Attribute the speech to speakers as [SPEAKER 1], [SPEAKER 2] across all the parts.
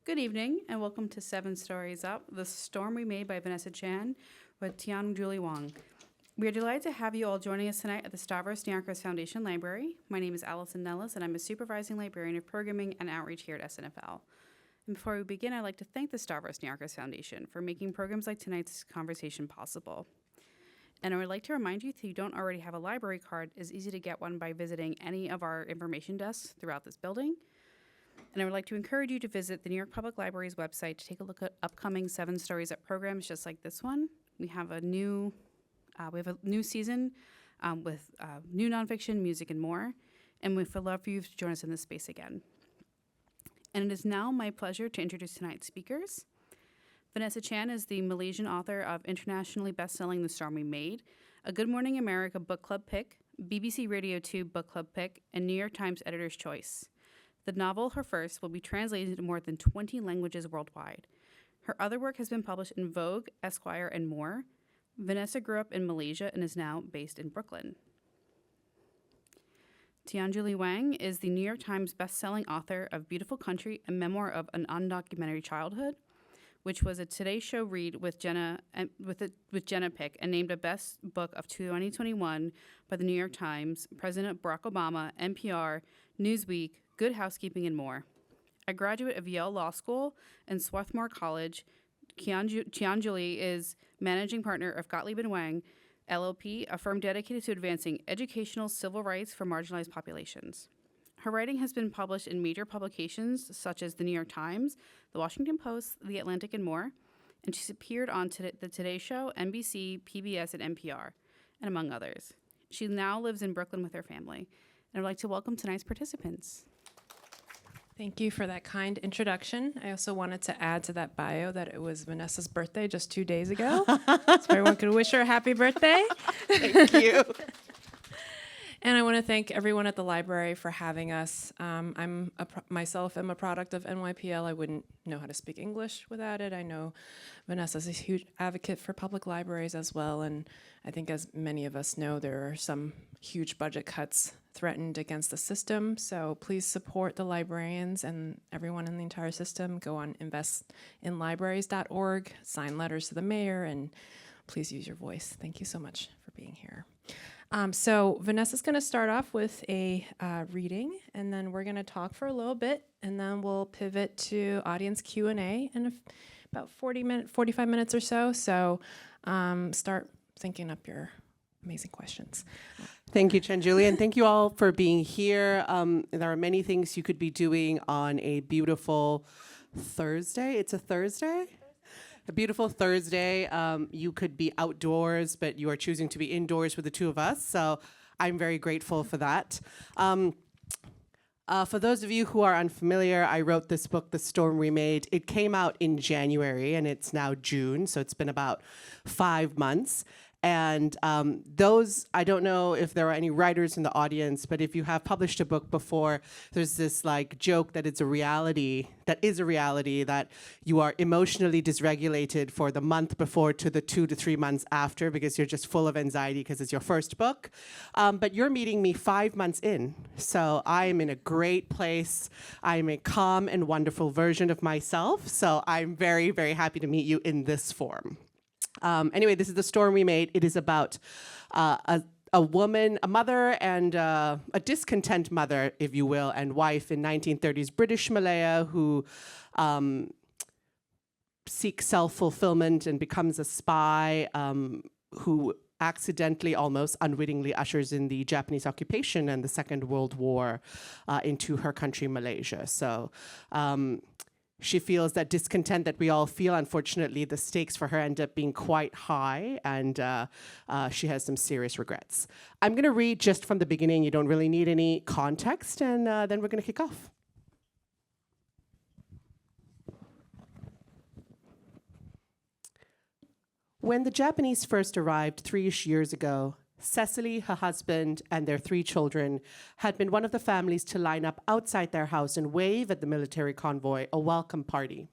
[SPEAKER 1] Good evening, and welcome to 7 Stories Up, The Storm We Made by Vanessa Chan with Qian Julie Wang. We are delighted to have you all joining us tonight at the Stavros Niarchos Foundation Library. My name is Allison Nellis, and I'm a supervising librarian of programming and outreach here at SNFL. And before we begin, I'd like to thank the Stavros Niarchos Foundation for making programs like tonight's conversation possible. And I would like to remind you, if you don't already have a library card, it's easy to get one by visiting any of our information desks throughout this building. And I would like to encourage you to visit the New York Public Library's website to take a look at upcoming 7 Stories Up programs just like this one. We have a new season with new nonfiction, music, and more. And we'd love for you to join us in this space again. And it is now my pleasure to introduce tonight's speakers. Vanessa Chan is the Malaysian author of internationally best-selling The Storm We Made, a Good Morning America book club pick, BBC Radio 2 book club pick, and New York Times Editor's Choice. The novel, her first, will be translated into more than 20 languages worldwide. Her other work has been published in Vogue, Esquire, and more. Vanessa grew up in Malaysia and is now based in Brooklyn. Qian Julie Wang is the New York Times best-selling author of Beautiful Country, a memoir of an undocumented childhood, which was a Today Show read with Jenna pick and named a best book of 2021 by the New York Times, President Barack Obama, NPR, Newsweek, Good Housekeeping, and more. A graduate of Yale Law School and Swarthmore College, Qian Julie is managing partner of Gottlieb & Wang, LLP, a firm dedicated to advancing educational civil rights for marginalized populations. Her writing has been published in major publications such as the New York Times, the Washington Post, the Atlantic, and more, and she's appeared on the Today Show, NBC, PBS, and NPR, and among others. She now lives in Brooklyn with her family, and I'd like to welcome tonight's participants.
[SPEAKER 2] Thank you for that kind introduction. I also wanted to add to that bio that it was Vanessa's birthday just 2 days ago. So everyone could wish her a happy birthday.
[SPEAKER 3] Thank you.
[SPEAKER 2] And I want to thank everyone at the library for having us. Myself am a product of NYPL. I wouldn't know how to speak English without it. I know Vanessa's a huge advocate for public libraries as well. And I think as many of us know, there are some huge budget cuts threatened against the system. So please support the librarians and everyone in the entire system. Go on investinlibraries.org, sign letters to the mayor, and please use your voice. Thank you so much for being here. So Vanessa's going to start off with a reading, and then we're going to talk for a little bit, and then we'll pivot to audience Q&A in about 45 minutes or so. So start thinking up your amazing questions.
[SPEAKER 3] Thank you, Qian Julie, and thank you all for being here. There are many things you could be doing on a beautiful Thursday. It's a Thursday? A beautiful Thursday. You could be outdoors, but you are choosing to be indoors with the two of us, so I'm very grateful for that. For those of you who are unfamiliar, I wrote this book, The Storm We Made. It came out in January, and it's now June, so it's been about 5 months. And I don't know if there are any writers in the audience, but if you have published a book before, there's this joke that it's a reality, that you are emotionally dysregulated for the month before to the 2 to 3 months after because you're just full of anxiety because it's your first book. But you're meeting me 5 months in, so I am in a great place. I'm a calm and wonderful version of myself, so I'm very, very happy to meet you in this form. Anyway, this is The Storm We Made. It is about a woman, a mother, and a discontent mother, if you will, and wife in 1930s British Malaya who seeks self-fulfillment and becomes a spy who accidentally, almost unwittingly, ushers in the Japanese occupation and the Second World War into her country, Malaysia. So she feels that discontent that we all feel. Unfortunately, the stakes for her end up being quite high, and she has some serious regrets. I'm going to read just from the beginning. You don't really need any context, and then we're going to kick off. When the Japanese first arrived 3-ish years ago, Cecily, her husband, and their 3 children had been one of the families to line up outside their house and wave at the military convoy, a welcome party.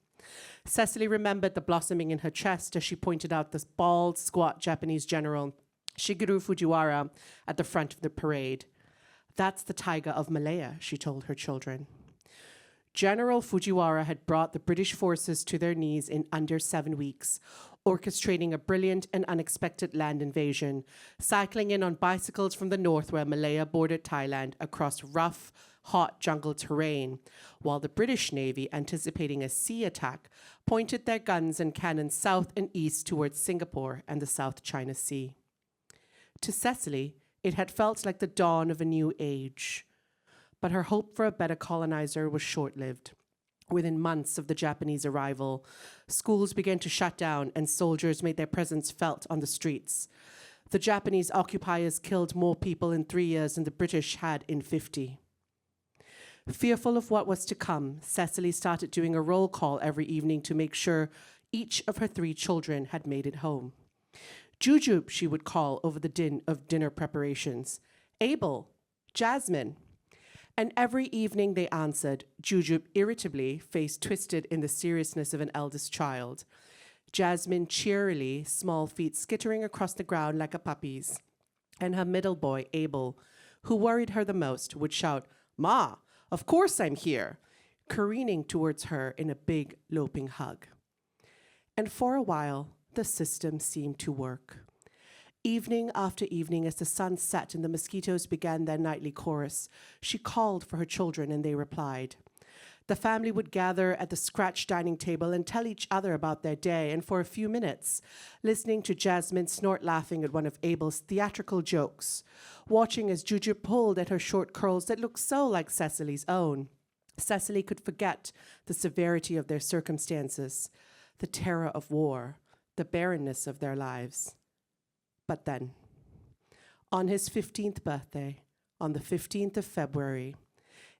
[SPEAKER 3] Cecily remembered the blossoming in her chest as she pointed out the bald, squat Japanese general, General Fujiwara, at the front of the parade. "That's the tiger of Malaya," she told her children. General Fujiwara had brought the British forces to their knees in under 7 weeks, orchestrating a brilliant and unexpected land invasion, cycling in on bicycles from the north where Malaya bordered Thailand across rough, hot jungle terrain, while the British Navy, anticipating a sea attack, pointed their guns and cannons south and east towards Singapore and the South China Sea. To Cecily, it had felt like the dawn of a new age. But her hope for a better colonizer was short-lived. Within months of the Japanese arrival, schools began to shut down and soldiers made their presence felt on the streets. The Japanese occupiers killed more people in 3 years than the British had in 50. Fearful of what was to come, Cecily started doing a roll call every evening to make sure each of her 3 children had made it home. Jujube, she would call over the din of dinner preparations. Abel, Jasmin. And every evening they answered, Jujube irritably, face twisted in the seriousness of an eldest child. Jasmin cheerily, small feet skittering across the ground like a puppy's. And her middle boy, Abel, who worried her the most, would shout, "Ma, of course I'm here," careening towards her in a big, loping hug. And for a while, the system seemed to work. Evening after evening, as the sun set and the mosquitoes began their nightly chorus, she called for her children and they replied. The family would gather at the scratch dining table and tell each other about their day, and for a few minutes, listening to Jasmin snort laughing at one of Abel's theatrical jokes, watching as Jujube pulled at her short curls that looked so like Cecily's own. Cecily could forget the severity of their circumstances, the terror of war, the barrenness of their lives. But then, on his 15th birthday, on the 15th of February,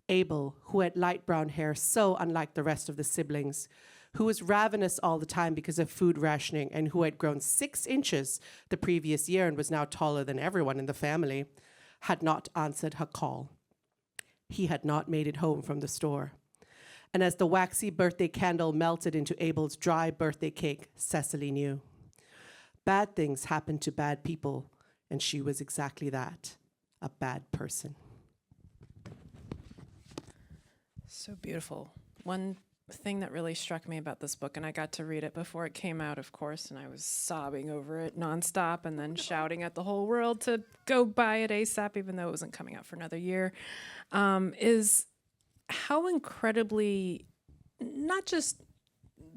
[SPEAKER 3] Abel, who had light brown hair so unlike the rest of the siblings, who was ravenous all the time because of food rationing and who had grown 6 inches the previous year and was now taller than everyone in the family, had not answered her call. He had not made it home from the store. And as the waxy birthday candle melted into Abel's dry birthday cake, Cecily knew. Bad things happen to bad people, and she was exactly that, a bad person.
[SPEAKER 2] So beautiful. One thing that really struck me about this book, and I got to read it before it came out, of course, and I was sobbing over it nonstop and then shouting at the whole world to go buy it ASAP, even though it wasn't coming out for another year, is how incredibly, not just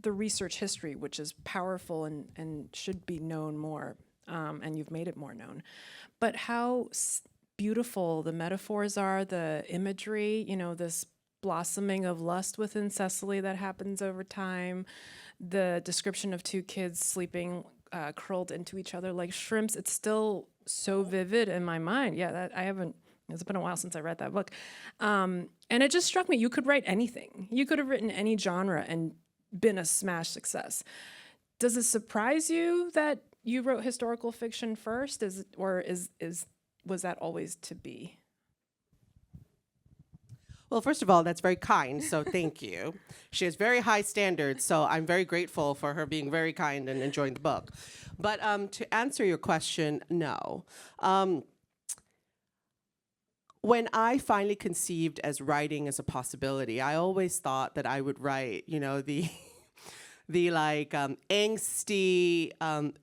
[SPEAKER 2] the research history, which is powerful and should be known more, and you've made it more known, but how beautiful the metaphors are, the imagery, this blossoming of lust within Cecily that happens over time, the description of 2 kids sleeping curled into each other like shrimps. It's still so vivid in my mind. Yeah, it's been a while since I read that book. And it just struck me, you could write anything. You could have written any genre and been a smash success. Does it surprise you that you wrote historical fiction first? Was that always to be?
[SPEAKER 3] Well, first of all, that's very kind, so thank you. She has very high standards, so I'm very grateful for her being very kind and enjoying the book. But to answer your question, no. When I finally conceived as writing as a possibility, I always thought that I would write, the angsty,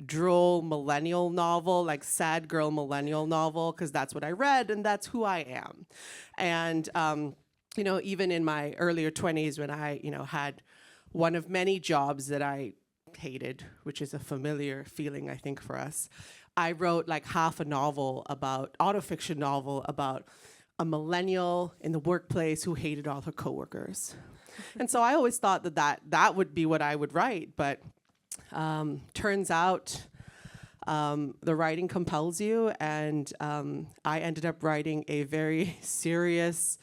[SPEAKER 3] droll millennial novel, like sad girl millennial novel, because that's what I read and that's who I am. And, even in my earlier 20s when I, had one of many jobs that I hated, which is a familiar feeling, I think, for us, I wrote like half a autofiction novel about a millennial in the workplace who hated all her coworkers. And so I always thought that would be what I would write, but turns out the writing compels you, and I ended up writing a very serious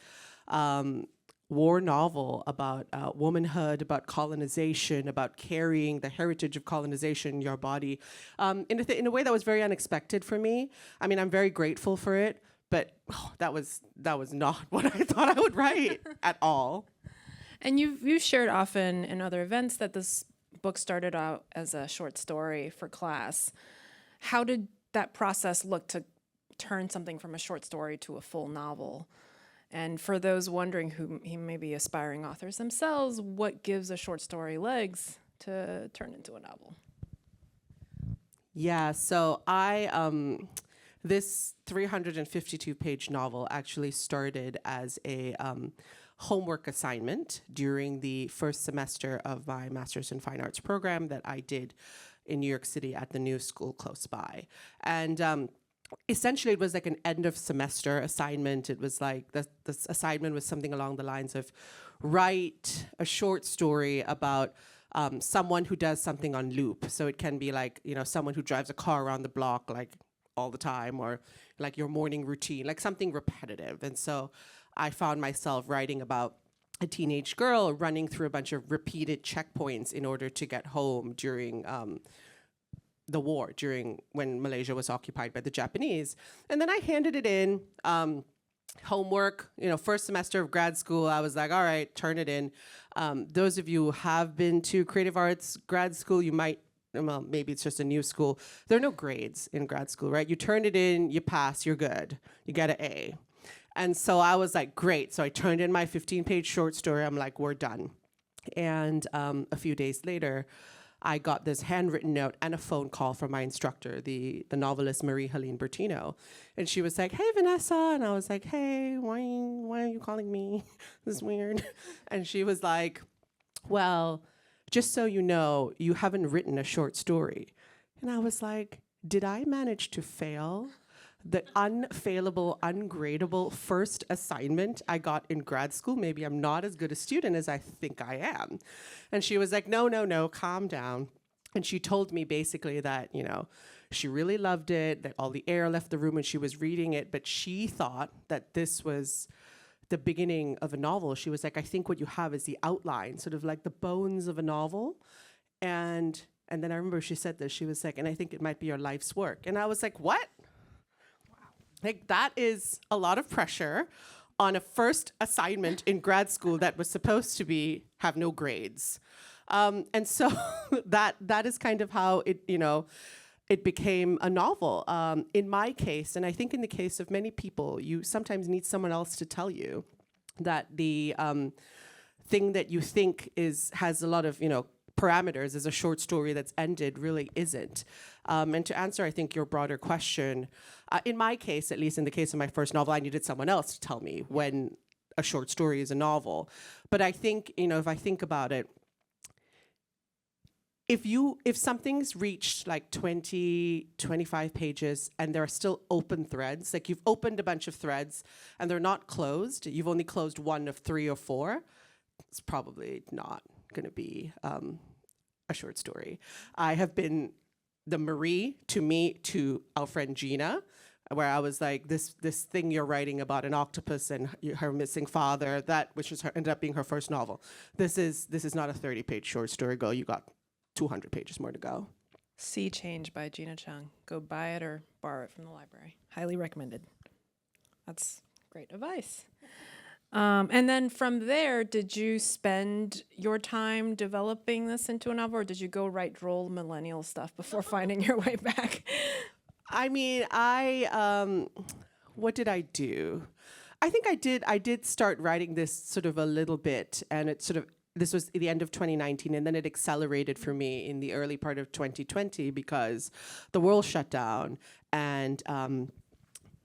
[SPEAKER 3] war novel about womanhood, about colonization, about carrying the heritage of colonization in your body, in a way that was very unexpected for me. I mean, I'm very grateful for it, but that was not what I thought I would write at all.
[SPEAKER 2] And you've shared often in other events that this book started out as a short story for class. How did that process look to turn something from a short story to a full novel? And for those wondering who he may be aspiring authors themselves, what gives a short story legs to turn into a novel?
[SPEAKER 3] Yeah, so this 352-page novel actually started as a homework assignment during the first semester of my Master's in Fine Arts program that I did in New York City at the new school close by. And essentially, it was like an end of semester assignment. It was like the assignment was something along the lines of write a short story about someone who does something on loop. So it can be like, someone who drives a car around the block like all the time, or like your morning routine, like something repetitive. And so I found myself writing about a teenage girl running through a bunch of repeated checkpoints in order to get home during the war, during when Malaysia was occupied by the Japanese. And then I handed it in. Homework, first semester of grad school, I was like, all right, turn it in. Those of you who have been to creative arts grad school, you might, well, maybe it's just a new school. There are no grades in grad school, right? You turn it in, you pass, you're good. You get an A. And so I was like, great. So I turned in my 15-page short story. I'm like, we're done. And a few days later, I got this handwritten note and a phone call from my instructor, the novelist Marie-Helene Bertino. And she was like, hey, Vanessa. And I was like, hey, why are you calling me? This is weird. And she was like, well, just so you know, you haven't written a short story. And I was like, did I manage to fail the unfailable, ungradable first assignment I got in grad school? Maybe I'm not as good a student as I think I am. And she was like, no, calm down. And she told me basically that, she really loved it, that all the air left the room when she was reading it, but she thought that this was the beginning of a novel. She was like, I think what you have is the outline, sort of like the bones of a novel. And then I remember she said this, she was like, and I think it might be your life's work. And I was like, what? Like, that is a lot of pressure on a first assignment in grad school that was supposed to have no grades. And so that is kind of how it became a novel. In my case, and I think in the case of many people, you sometimes need someone else to tell you that the thing that you think has a lot of, parameters as a short story that's ended really isn't. And to answer, I think, your broader question, in my case, at least in the case of my first novel, I needed someone else to tell me when a short story is a novel. But I think, if I think about it, if something's reached like 20, 25 pages and there are still open threads, like you've opened a bunch of threads and they're not closed, you've only closed one of 3 or 4, it's probably not going to be a short story. I have been the Marie to me to our friend Gina, where I was like, this thing you're writing about an octopus and her missing father, which ended up being her first novel. This is not a 30-page short story. Go, you got 200 pages more to go.
[SPEAKER 2] Sea Change by Gina Chung. Go buy it or borrow it from the library. Highly recommended. That's great advice. And then from there, did you spend your time developing this into a novel, or did you go write droll millennial stuff before finding your way back?
[SPEAKER 3] I mean, what did I do? I think I did start writing this sort of a little bit, and this was at the end of 2019, and then it accelerated for me in the early part of 2020 because the world shut down and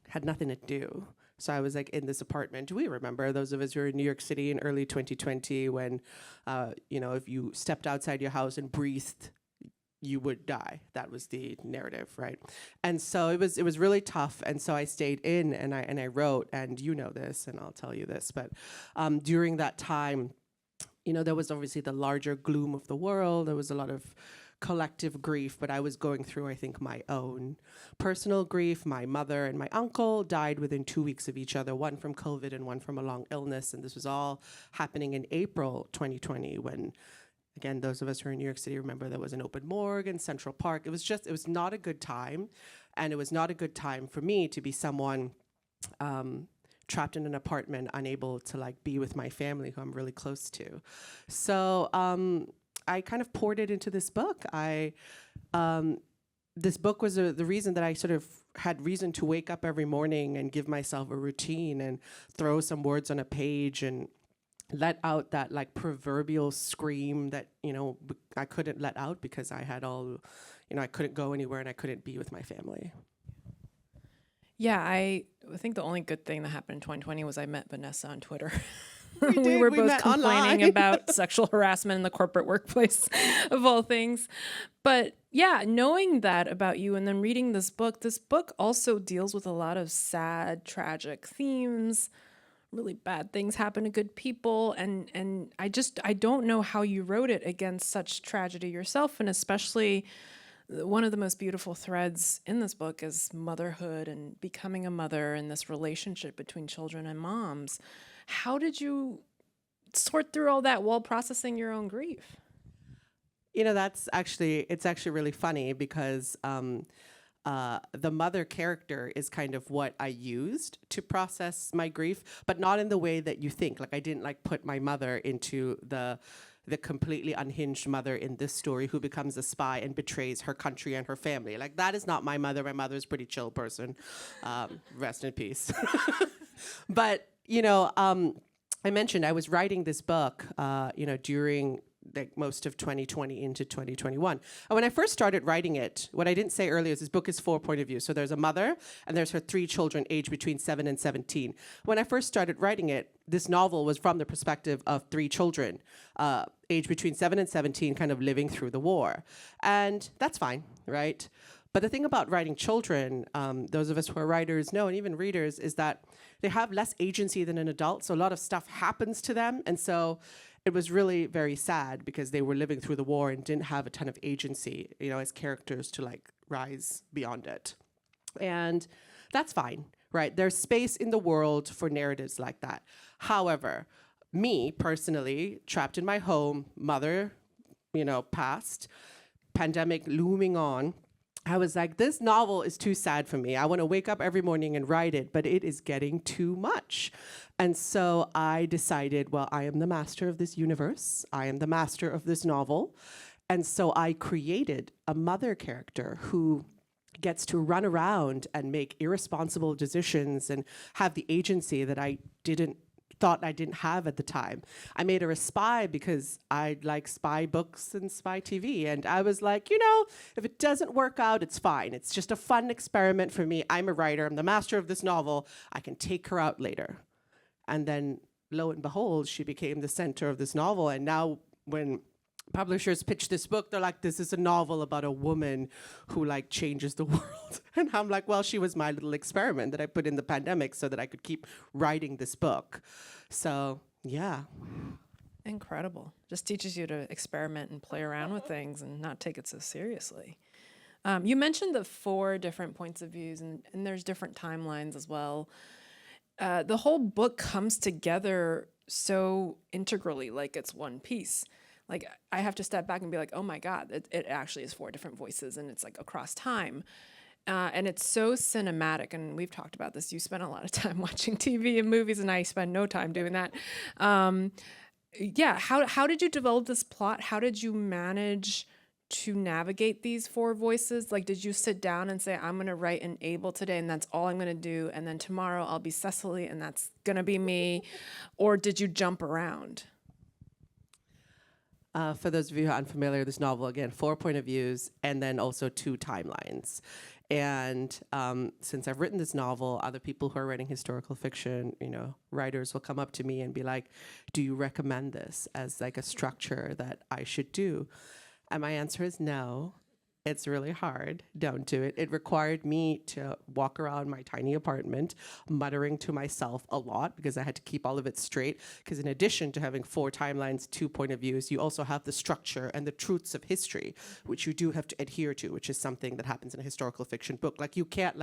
[SPEAKER 3] had nothing to do. So I was like in this apartment. Do we remember, those of us who were in New York City in early 2020, when, if you stepped outside your house and breathed, you would die. That was the narrative, right? And so it was really tough. And so I stayed in and I wrote, and you know this, and I'll tell you this, but during that time, there was obviously the larger gloom of the world. There was a lot of collective grief, but I was going through, I think, my own personal grief. My mother and my uncle died within 2 weeks of each other, one from COVID and one from a long illness. And this was all happening in April 2020 when, again, those of us who are in New York City remember there was an open morgue in Central Park. It was not a good time. And it was not a good time for me to be someone trapped in an apartment, unable to be with my family who I'm really close to. So I kind of poured it into this book. This book was the reason that I sort of had reason to wake up every morning and give myself a routine and throw some words on a page and let out that like proverbial scream that, I couldn't let out because I had I couldn't go anywhere and I couldn't be with my family.
[SPEAKER 2] Yeah, I think the only good thing that happened in 2020 was I met Vanessa on Twitter.
[SPEAKER 3] We
[SPEAKER 2] were
[SPEAKER 3] we
[SPEAKER 2] both
[SPEAKER 3] met
[SPEAKER 2] complaining
[SPEAKER 3] online.
[SPEAKER 2] about sexual harassment in the corporate workplace, of all things. But yeah, knowing that about you and then reading this book also deals with a lot of sad, tragic themes. Really bad things happen to good people. And I don't know how you wrote it against such tragedy yourself, and especially one of the most beautiful threads in this book is motherhood and becoming a mother and this relationship between children and moms. How did you sort through all that while processing your own grief?
[SPEAKER 3] It's actually really funny because the mother character is kind of what I used to process my grief, but not in the way that you think. Like I didn't put my mother into the completely unhinged mother in this story who becomes a spy and betrays her country and her family. Like that is not my mother. My mother is a pretty chill person. Rest in peace. But, I mentioned I was writing this book, during most of 2020 into 2021. And when I first started writing it, what I didn't say earlier is this book is 4 point of view. So there's a mother and there's her 3 children aged between 7 and 17. When I first started writing it, this novel was from the perspective of 3 children, aged between 7 and 17, kind of living through the war. And that's fine, right? But the thing about writing children, those of us who are writers know, and even readers, is that they have less agency than an adult. So a lot of stuff happens to them. And so it was really very sad because they were living through the war and didn't have a ton of agency, as characters to rise beyond it. And that's fine, right? There's space in the world for narratives like that. However, me personally, trapped in my home, mother, passed, pandemic looming on, I was like, this novel is too sad for me. I want to wake up every morning and write it, but it is getting too much. And so I decided, well, I am the master of this universe. I am the master of this novel. And so I created a mother character who gets to run around and make irresponsible decisions and have the agency that I thought I didn't have at the time. I made her a spy because I like spy books and spy TV. And I was like, if it doesn't work out, it's fine. It's just a fun experiment for me. I'm a writer. I'm the master of this novel. I can take her out later. And then lo and behold, she became the center of this novel. And now when publishers pitch this book, they're like, this is a novel about a woman who changes the world. And I'm like, well, she was my little experiment that I put in the pandemic so that I could keep writing this book. So, yeah.
[SPEAKER 2] Incredible. Just teaches you to experiment and play around with things and not take it so seriously. You mentioned the 4 different points of views, and there's different timelines as well. The whole book comes together so integrally, like it's one piece. I have to step back and be like, oh my God, it actually is 4 different voices, and it's across time. And it's so cinematic, and we've talked about this. You spend a lot of time watching TV and movies, and I spend no time doing that. How did you develop this plot? How did you manage to navigate these 4 voices? Did you sit down and say, I'm going to write an Abel today, and that's all I'm going to do, and then tomorrow I'll be Cecily, and that's going to be me? Or did you jump around?
[SPEAKER 3] For those of you who are unfamiliar, this novel, again, 4 point of views, and then also 2 timelines. And since I've written this novel, other people who are writing historical fiction, writers will come up to me and be like, do you recommend this as a structure that I should do? And my answer is no. It's really hard. Don't do it. It required me to walk around my tiny apartment, muttering to myself a lot because I had to keep all of it straight. Because in addition to having 4 timelines, 2 point of views, you also have the structure and the truths of history, which you do have to adhere to, which is something that happens in a historical fiction book. You can't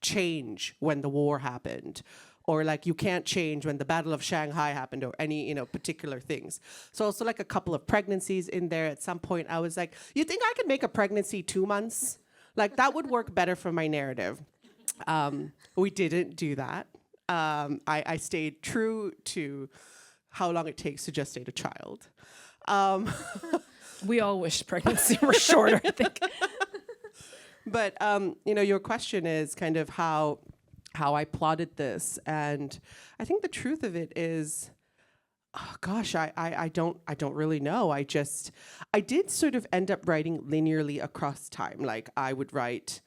[SPEAKER 3] change when the war happened, or you can't change when the Battle of Shanghai happened, or any particular things. So also a couple of pregnancies in there. At some point I was like, you think I could make a pregnancy 2 months? That would work better for my narrative. We didn't do that. I stayed true to how long it takes to gestate a child.
[SPEAKER 2] We all wish pregnancy were shorter, I think.
[SPEAKER 3] But your question is kind of how I plotted this, and I think the truth of it is, oh gosh, I don't really know. I did sort of end up writing linearly across time. Like I would write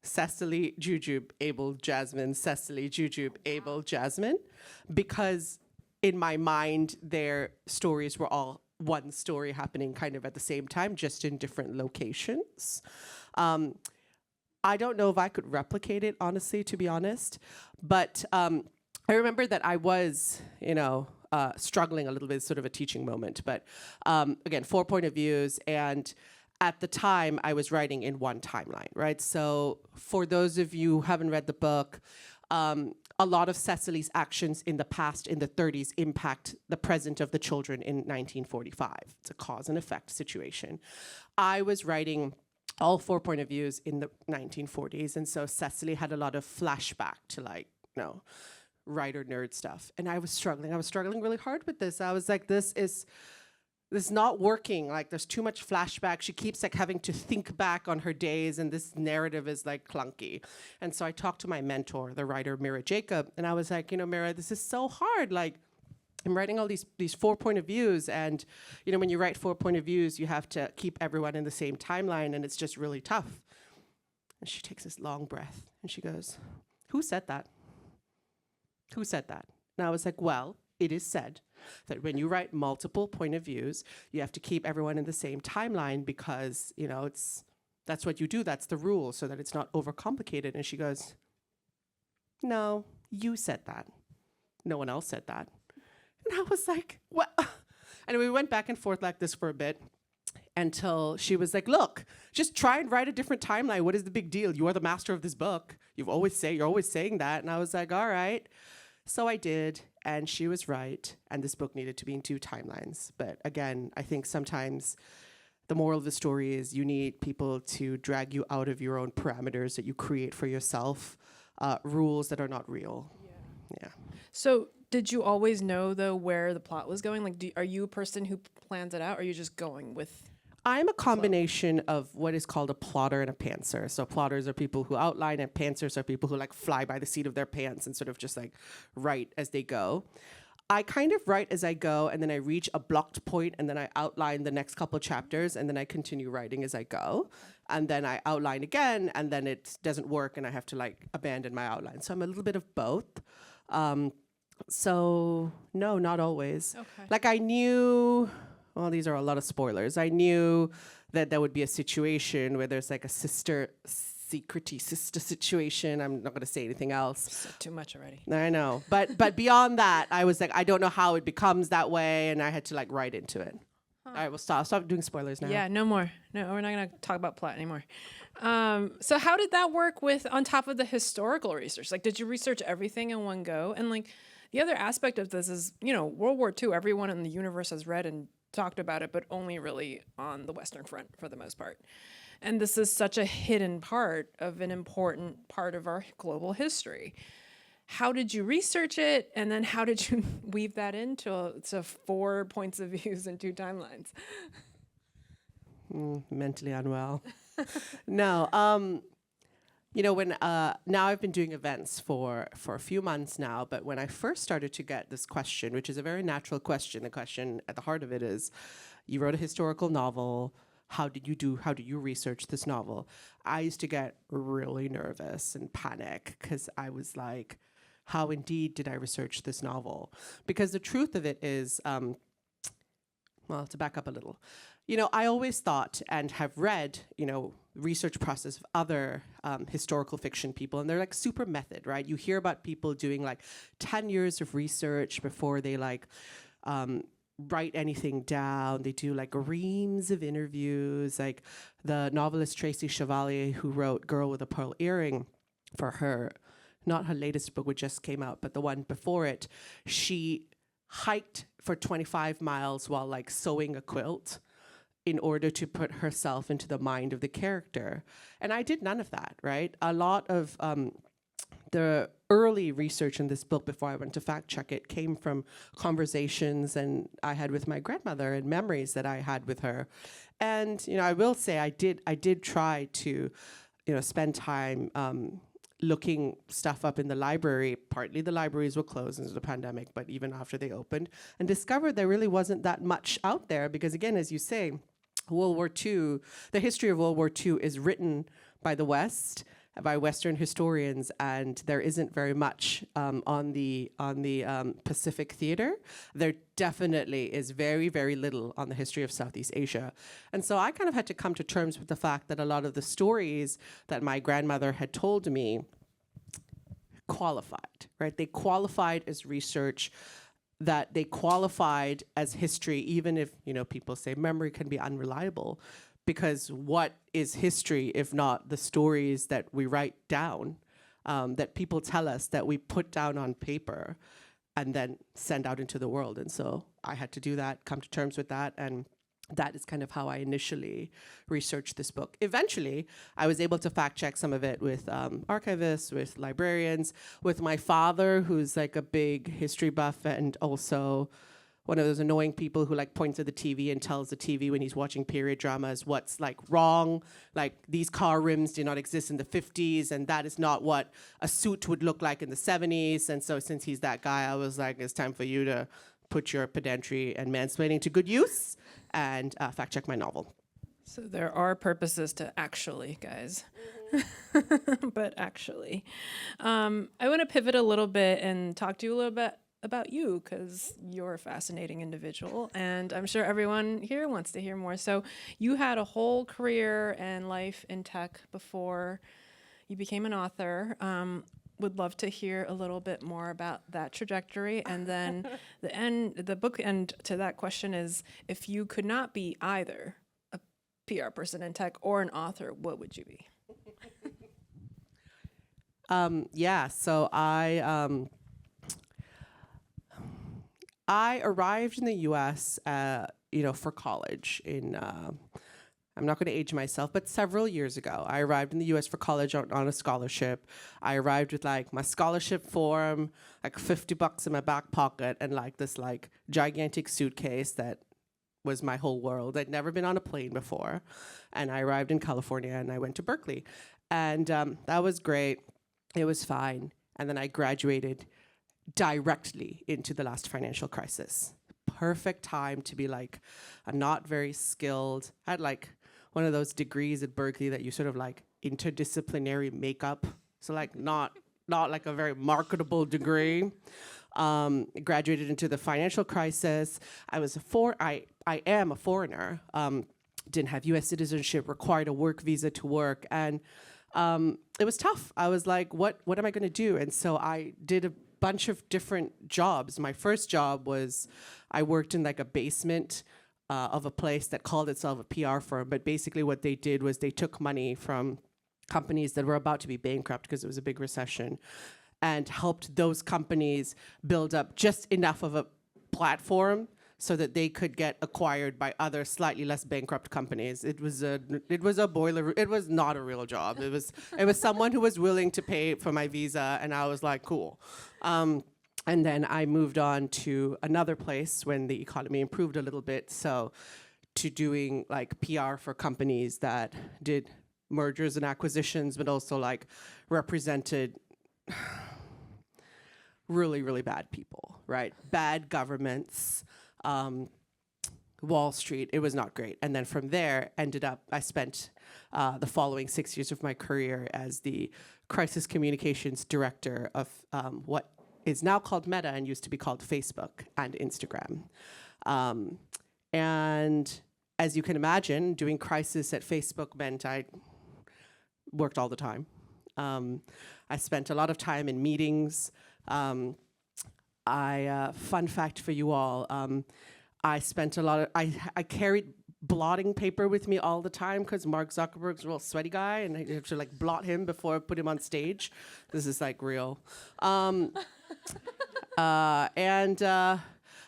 [SPEAKER 3] Cecily, Jujube, Abel, Jasmin, Cecily, Jujube, Abel, Jasmin, because in my mind, their stories were all one story happening kind of at the same time, just in different locations. I don't know if I could replicate it, honestly, to be honest. But I remember that I was, struggling a little bit, sort of a teaching moment. But again, 4 point of views. And at the time, I was writing in one timeline, right? So for those of you who haven't read the book, a lot of Cecily's actions in the past, in the 30s, impact the present of the children in 1945. It's a cause and effect situation. I was writing all 4 point of views in the 1940s, and so Cecily had a lot of flashback to writer nerd stuff. And I was struggling really hard with this. I was like, this is not working. Like, there's too much flashback. She keeps having to think back on her days, and this narrative is clunky. And so I talked to my mentor, the writer Mira Jacob, and I was like, Mira, this is so hard. Like, I'm writing all these 4 point of views, and when you write 4 point of views, you have to keep everyone in the same timeline, and it's just really tough. And she takes this long breath, and she goes, "Who said that? Who said that?" And I was like, well, it is said that when you write multiple point of views, you have to keep everyone in the same timeline because, that's what you do. That's the rule, so that it's not overcomplicated. And she goes, "No, you said that. No one else said that." And I was like, what? And we went back and forth like this for a bit until she was like, "Look, just try and write a different timeline. What is the big deal? You are the master of this book. You're always saying that." And I was like, all right. So I did, and she was right, and this book needed to be in 2 timelines. But again, I think sometimes the moral of the story is you need people to drag you out of your own parameters that you create for yourself, rules that are not real. Yeah.
[SPEAKER 2] So did you always know, though, where the plot was going? Like, are you a person who plans it out, or are you just going with...
[SPEAKER 3] I'm a combination of what is called a plotter and a pantser. So plotters are people who outline, and pantsers are people who fly by the seat of their pants and sort of just write as they go. I kind of write as I go, and then I reach a blocked point, and then I outline the next couple chapters, and then I continue writing as I go. And then I outline again, and then it doesn't work, and I have to abandon my outline. So I'm a little bit of both. So no, not always.
[SPEAKER 2] Okay.
[SPEAKER 3] I knew... Well, these are a lot of spoilers. I knew that there would be a situation where there's a secrety sister situation. I'm not going to say anything else.
[SPEAKER 2] Said too much already.
[SPEAKER 3] I know. But beyond that, I was like, I don't know how it becomes that way, and I had to write into it. All right, we'll stop doing spoilers now.
[SPEAKER 2] Yeah, no more. No, we're not going to talk about plot anymore. So how did that work on top of the historical research? Did you research everything in one go? And the other aspect of this is, World War II, everyone in the universe has read and talked about it, but only really on the Western Front for the most part. And this is such a hidden part of an important part of our global history. How did you research it? And then how did you weave that into 4 points of views and 2 timelines?
[SPEAKER 3] Mentally unwell. No, when now I've been doing events for a few months now, but when I first started to get this question, which is a very natural question, the question at the heart of it is, you wrote a historical novel. How did you research this novel? I used to get really nervous and panic because I was like, how indeed did I research this novel? Because the truth of it is, well, to back up a little, I always thought and have read, research process of other historical fiction people, and they're super method, right? You hear about people doing 10 years of research before they write anything down. They do reams of interviews. The novelist Tracy Chevalier, who wrote Girl with a Pearl Earring, for her, not her latest book, which just came out, but the one before it, she hiked for 25 miles while sewing a quilt in order to put herself into the mind of the character. And I did none of that, right? A lot of the early research in this book before I went to fact check it came from conversations and I had with my grandmother and memories that I had with her. And, I will say I did try to, spend time looking stuff up in the library. Partly the libraries were closed into the pandemic, but even after they opened, and discovered there really wasn't that much out there because, again, as you say, World War II, the history of World War II is written by the West, by Western historians, and there isn't very much on the Pacific theater. There definitely is very, very little on the history of Southeast Asia. And so I kind of had to come to terms with the fact that a lot of the stories that my grandmother had told me qualified, right? They qualified as research, that they qualified as history, even if, people say memory can be unreliable. Because what is history if not the stories that we write down, that people tell us, that we put down on paper and then send out into the world? And so I had to do that, come to terms with that, and that is kind of how I initially researched this book. Eventually, I was able to fact check some of it with archivists, with librarians, with my father, who's like a big history buff and also one of those annoying people who points at the TV and tells the TV when he's watching period dramas what's wrong. These car rims did not exist in the 50s, and that is not what a suit would look like in the 70s. And so since he's that guy, I was like, it's time for you to put your pedantry and mansplaining to good use and fact check my novel.
[SPEAKER 2] So there are purposes to actually, guys. But actually. I want to pivot a little bit and talk to you a little bit about you, because you're a fascinating individual, and I'm sure everyone here wants to hear more. So you had a whole career and life in tech before you became an author. Would love to hear a little bit more about that trajectory. And then the book end to that question is, if you could not be either a PR person in tech or an author, what would you be?
[SPEAKER 3] So I arrived in the U.S., for college in, I'm not going to age myself, but several years ago. I arrived in the U.S. for college on a scholarship. I arrived with my scholarship form, $50 in my back pocket, and this gigantic suitcase that was my whole world. I'd never been on a plane before. And I arrived in California and I went to Berkeley. And that was great. It was fine. And then I graduated directly into the last financial crisis. Perfect time to be a not very skilled. I had one of those degrees at Berkeley that you sort of interdisciplinary makeup. So not a very marketable degree. Graduated into the financial crisis. I am a foreigner. Didn't have U.S. citizenship, required a work visa to work. And it was tough. I was like, what am I going to do? And so I did a bunch of different jobs. My first job was I worked in a basement of a place that called itself a PR firm. But basically what they did was they took money from companies that were about to be bankrupt because it was a big recession and helped those companies build up just enough of a platform so that they could get acquired by other slightly less bankrupt companies. It was a boiler. It was not a real job. It was someone who was willing to pay for my visa, and I was like, cool. And then I moved on to another place when the economy improved a little bit. So to doing PR for companies that did mergers and acquisitions, but also represented really, really bad people, right? Bad governments. Wall Street, it was not great. And then from there, I spent the following 6 years of my career as the crisis communications director of what is now called Meta and used to be called Facebook and Instagram. And as you can imagine, doing crisis at Facebook meant I worked all the time. I spent a lot of time in meetings. Fun fact for you all, I spent I carried blotting paper with me all the time because Mark Zuckerberg's a real sweaty guy and I have to blot him before I put him on stage. This is real. And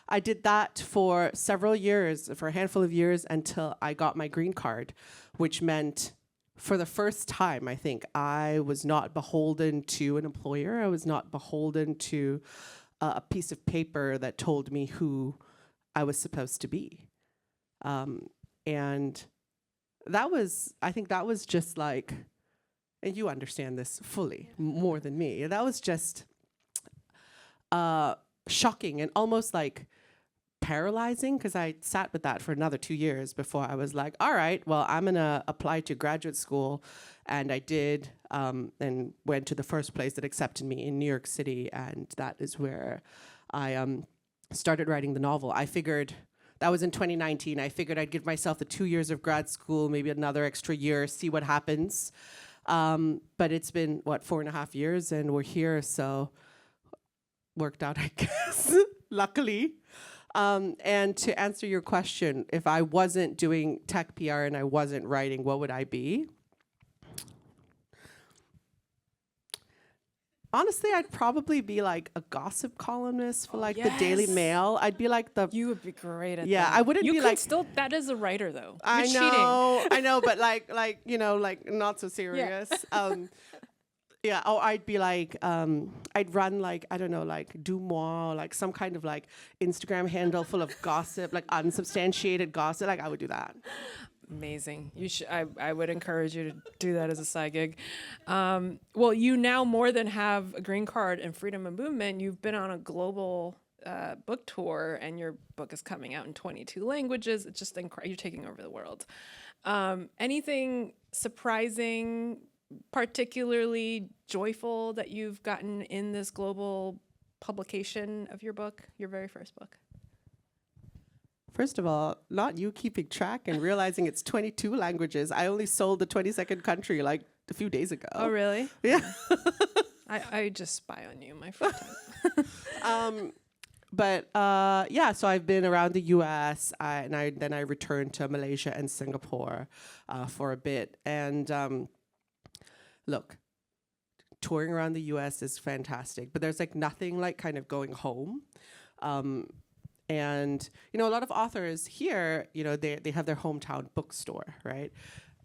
[SPEAKER 3] I did that for several years, for a handful of years until I got my green card, which meant for the first time, I think, I was not beholden to an employer. I was not beholden to a piece of paper that told me who I was supposed to be. And I think that was just like, and you understand this fully, more than me. That was just shocking and almost like paralyzing, because I sat with that for another 2 years before I was like, all right, well, I'm going to apply to graduate school. And I did, and went to the first place that accepted me in New York City. And that is where I started writing the novel. I figured, that was in 2019, I figured I'd give myself the 2 years of grad school, maybe another extra year, see what happens. But it's been, 4.5 years, and we're here, so worked out, I guess, luckily. And to answer your question, if I wasn't doing tech PR and I wasn't writing, what would I be? Honestly, I'd probably be like a gossip columnist for like the Daily Mail. I'd be like the...
[SPEAKER 2] You would be great at that.
[SPEAKER 3] Yeah, I wouldn't be like...
[SPEAKER 2] still, that is a writer though.
[SPEAKER 3] I
[SPEAKER 2] You're
[SPEAKER 3] know, I know, but like, like not so serious. Yeah, or I'd be like, I'd run like, I don't know, like Dumois, like some kind of like Instagram handle full of gossip, like unsubstantiated gossip. Like I would do that.
[SPEAKER 2] Amazing. You should. I would encourage you to do that as a side gig. Well, you now more than have a green card and freedom of movement. You've been on a global book tour, and your book is coming out in 22 languages. It's just incredible. You're taking over the world. Anything surprising, particularly joyful that you've gotten in this global publication of your book, your very first book?
[SPEAKER 3] First of all, not you keeping track and realizing it's 22 languages. I only sold the 22nd country like a few days ago.
[SPEAKER 2] Oh, really?
[SPEAKER 3] Yeah.
[SPEAKER 2] I just spy on you my free time.
[SPEAKER 3] But yeah, so I've been around the U.S. Then I returned to Malaysia and Singapore for a bit. And look, touring around the U.S. is fantastic, but there's like nothing like kind of going home. And, a lot of authors here, they have their hometown bookstore, right?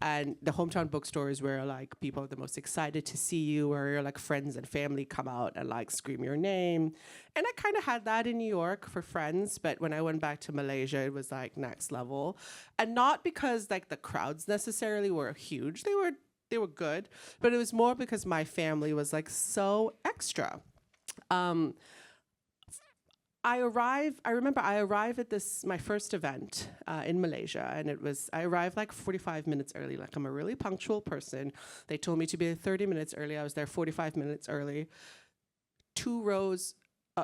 [SPEAKER 3] And the hometown bookstore is where like people are the most excited to see you, where your like friends and family come out and like scream your name. And I kind of had that in New York for friends, but when I went back to Malaysia, it was like next level. And not because like the crowds necessarily were huge. They were good, but it was more because my family was like so extra. I remember I arrived at my first event in Malaysia, and I arrived like 45 minutes early. Like I'm a really punctual person. They told me to be 30 minutes early. I was there 45 minutes early. 2 rows,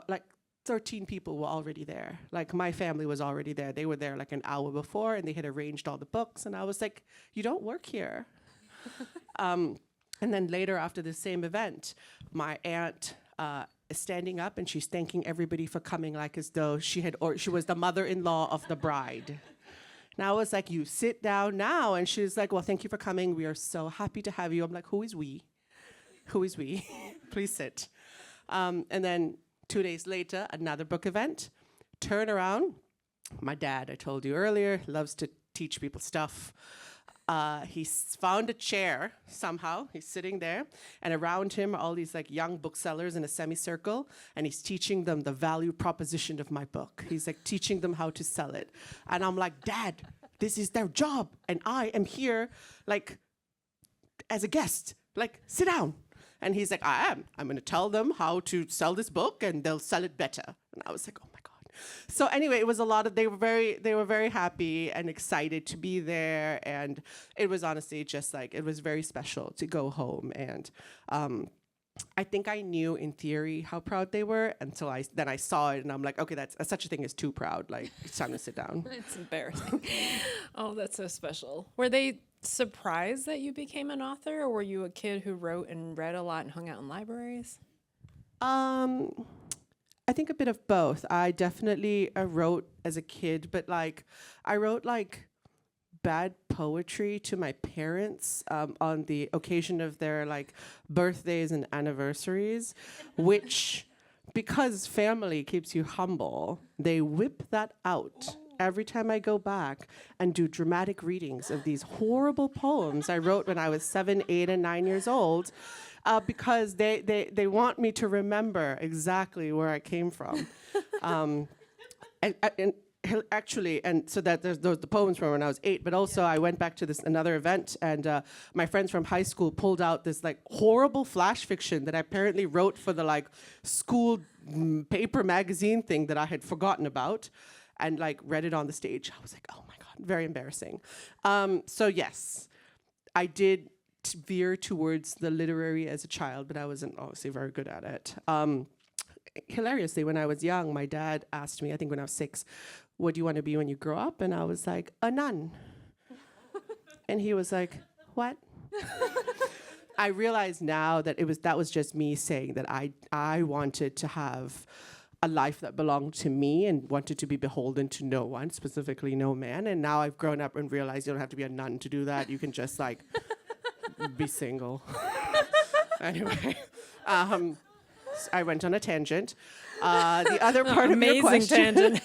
[SPEAKER 3] like 13 people were already there. Like my family was already there. They were there like an hour before, and they had arranged all the books. And I was like, you don't work here. And then later after the same event, my aunt is standing up and she's thanking everybody for coming, like as though she was the mother-in-law of the bride. And I was like, you sit down now. And she's like, well, thank you for coming. We are so happy to have you. I'm like, who is we? Who is we? Please sit. And then 2 days later, another book event. Turn around. My dad, I told you earlier, loves to teach people stuff. He's found a chair somehow. He's sitting there, and around him are all these like young booksellers in a semicircle, and he's teaching them the value proposition of my book. He's like teaching them how to sell it. And I'm like, Dad, this is their job, and I am here like as a guest. Like, sit down. And he's like, I'm going to tell them how to sell this book, and they'll sell it better. And I was like, oh my God. So anyway, it was a lot of, they were very happy and excited to be there. And it was honestly just like, it was very special to go home. And I think I knew in theory how proud they were until I saw it, and I'm like, okay, that's such a thing as too proud. Like, it's time to sit down.
[SPEAKER 2] It's embarrassing. Oh, that's so special. Were they surprised that you became an author, or were you a kid who wrote and read a lot and hung out in libraries?
[SPEAKER 3] I think a bit of both. I definitely wrote as a kid, but like I wrote like bad poetry to my parents on the occasion of their like birthdays and anniversaries, which, because family keeps you humble, they whip that out every time I go back and do dramatic readings of these horrible poems I wrote when I was 7, 8, and 9 years old, because they want me to remember exactly where I came from. And actually, and so that there's those the poems from when I was 8, but also I went back to this another event, and my friends from high school pulled out this like horrible flash fiction that I apparently wrote for the like school paper magazine thing that I had forgotten about, and like read it on the stage. I was like, oh my God, very embarrassing. So yes, I did veer towards the literary as a child, but I wasn't obviously very good at it. Hilariously, when I was young, my dad asked me, I think when I was 6, what do you want to be when you grow up? And I was like, a nun. And he was like, what? I realize now that that was just me saying that I wanted to have a life that belonged to me and wanted to be beholden to no one, specifically no man. And now I've grown up and realized you don't have to be a nun to do that. You can just like be single. Anyway, I went on a tangent. The other part of your question,
[SPEAKER 2] tangent.